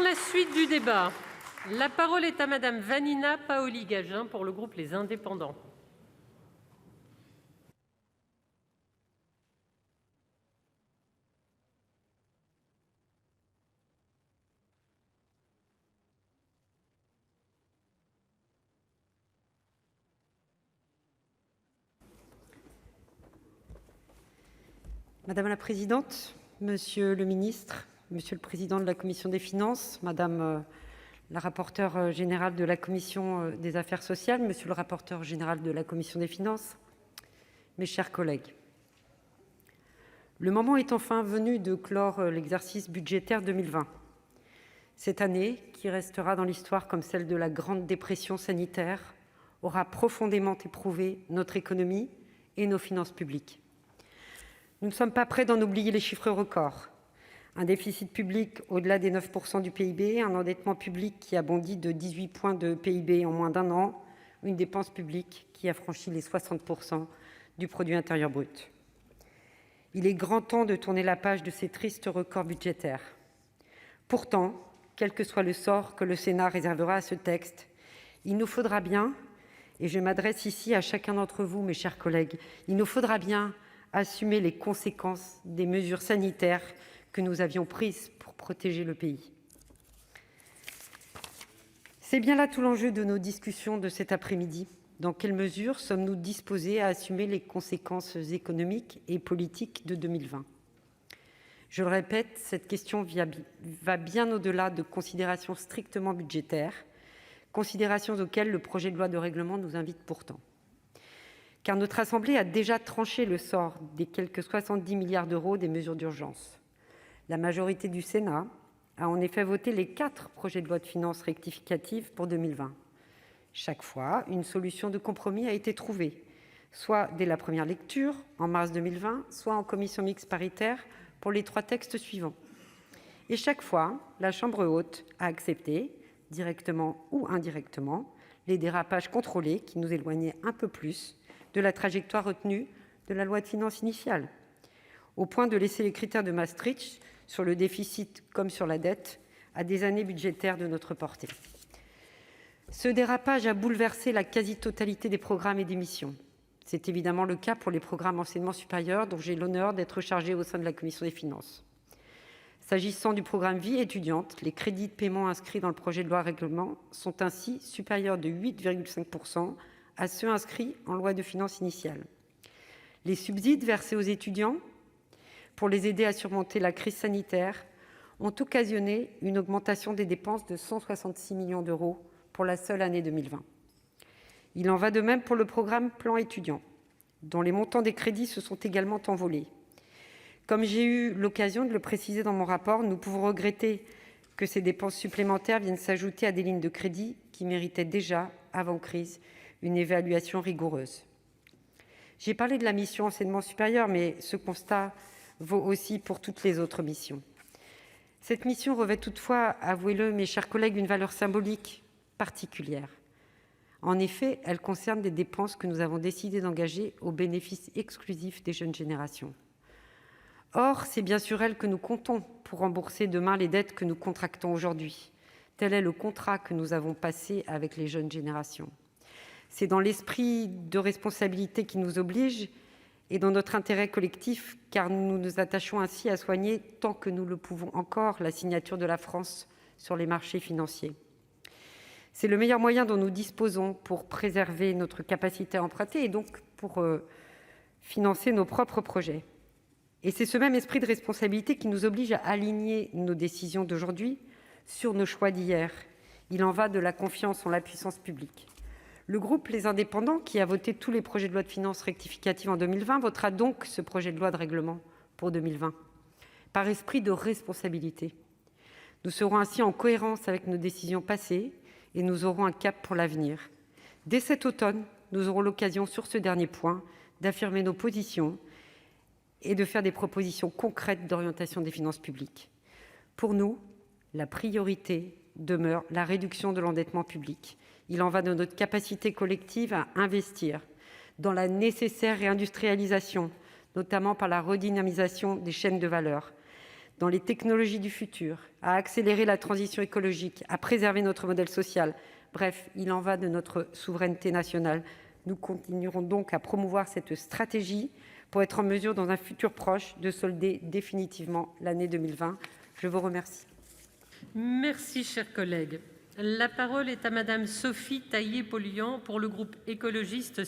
la suite du débat. La parole est à Madame Vanina Paoli-Gagin pour le groupe Les Indépendants. Madame la présidente, monsieur le ministre, monsieur le président de la commission des finances, madame la rapporteure générale de la commission des affaires sociales, monsieur le rapporteur général de la commission des finances, mes chers collègues. Le moment est enfin venu de clore l'exercice budgétaire 2020. Cette année, qui restera dans l'histoire comme celle de la Grande Dépression sanitaire, aura profondément éprouvé notre économie et nos finances publiques. Nous ne sommes pas prêts d'en oublier les chiffres records. Un déficit public au-delà des 9% du PIB, un endettement public qui a bondi de 18 points de PIB en moins d'un an, une dépense publique qui a franchi les 60% du produit intérieur brut. Il est grand temps de tourner la page de ces tristes records budgétaires. Pourtant, quel que soit le sort que le Sénat réservera à ce texte, il nous faudra bien, et je m'adresse ici à chacun d'entre vous, mes chers collègues, il nous faudra bien assumer les conséquences des mesures sanitaires que nous avions prises pour protéger le pays. C'est bien là tout l'enjeu de nos discussions de cet après-midi. Dans quelle mesure sommes-nous disposés à assumer les conséquences économiques et politiques de 2020 ? Je le répète, cette question va bien au-delà de considérations strictement budgétaires, considérations auxquelles le projet de loi de règlement nous invite pourtant. Car notre Assemblée a déjà tranché le sort des quelques 70 milliards d'euros des mesures d'urgence. La majorité du Sénat a en effet voté les 4 projets de loi de finances rectificatives pour 2020. Chaque fois, une solution de compromis a été trouvée, soit dès la première lecture, en mars 2020, soit en commission mixte paritaire pour les 3 textes suivants. Et chaque fois, la Chambre haute a accepté, directement ou indirectement, les dérapages contrôlés qui nous éloignaient un peu plus de la trajectoire retenue de la loi de finances initiale, au point de laisser les critères de Maastricht, sur le déficit comme sur la dette, à des années budgétaires de notre portée. Ce dérapage a bouleversé la quasi-totalité des programmes et des missions. C'est évidemment le cas pour les programmes enseignement supérieur, dont j'ai l'honneur d'être chargée au sein de la commission des finances. S'agissant du programme Vie étudiante, les crédits de paiement inscrits dans le projet de loi règlement sont ainsi supérieurs de 8,5% à ceux inscrits en loi de finances initiale. Les subsides versés aux étudiants pour les aider à surmonter la crise sanitaire ont occasionné une augmentation des dépenses de 166 millions d'euros pour la seule année 2020. Il en va de même pour le programme Plan étudiant, dont les montants des crédits se sont également envolés. Comme j'ai eu l'occasion de le préciser dans mon rapport, nous pouvons regretter que ces dépenses supplémentaires viennent s'ajouter à des lignes de crédit qui méritaient déjà, avant crise, une évaluation rigoureuse. J'ai parlé de la mission enseignement supérieur, mais ce constat vaut aussi pour toutes les autres missions. Cette mission revêt toutefois, avouez-le, mes chers collègues, une valeur symbolique particulière. En effet, elle concerne des dépenses que nous avons décidé d'engager au bénéfice exclusif des jeunes générations. Or, c'est bien sur elles que nous comptons pour rembourser demain les dettes que nous contractons aujourd'hui. Tel est le contrat que nous avons passé avec les jeunes générations. C'est dans l'esprit de responsabilité qui nous oblige et dans notre intérêt collectif, car nous nous attachons ainsi à soigner, tant que nous le pouvons encore, la signature de la France sur les marchés financiers. C'est le meilleur moyen dont nous disposons pour préserver notre capacité à emprunter et donc pour financer nos propres projets. Et c'est ce même esprit de responsabilité qui nous oblige à aligner nos décisions d'aujourd'hui sur nos choix d'hier. Il en va de la confiance en la puissance publique. Le groupe Les Indépendants, qui a voté tous les projets de loi de finances rectificatives en 2020, votera donc ce projet de loi de règlement pour 2020, par esprit de responsabilité. Nous serons ainsi en cohérence avec nos décisions passées et nous aurons un cap pour l'avenir. Dès cet automne, nous aurons l'occasion, sur ce dernier point, d'affirmer nos positions et de faire des propositions concrètes d'orientation des finances publiques. Pour nous, la priorité demeure la réduction de l'endettement public. Il en va de notre capacité collective à investir dans la nécessaire réindustrialisation, notamment par la redynamisation des chaînes de valeur, dans les technologies du futur, à accélérer la transition écologique, à préserver notre modèle social. Bref, il y va de notre souveraineté nationale. Nous continuerons donc à promouvoir cette stratégie pour être en mesure, dans un futur proche, de solder définitivement l'année 2020. Je vous remercie. Merci, cher collègue. La parole est à Madame Sophie Taillé-Polian pour le groupe écologiste.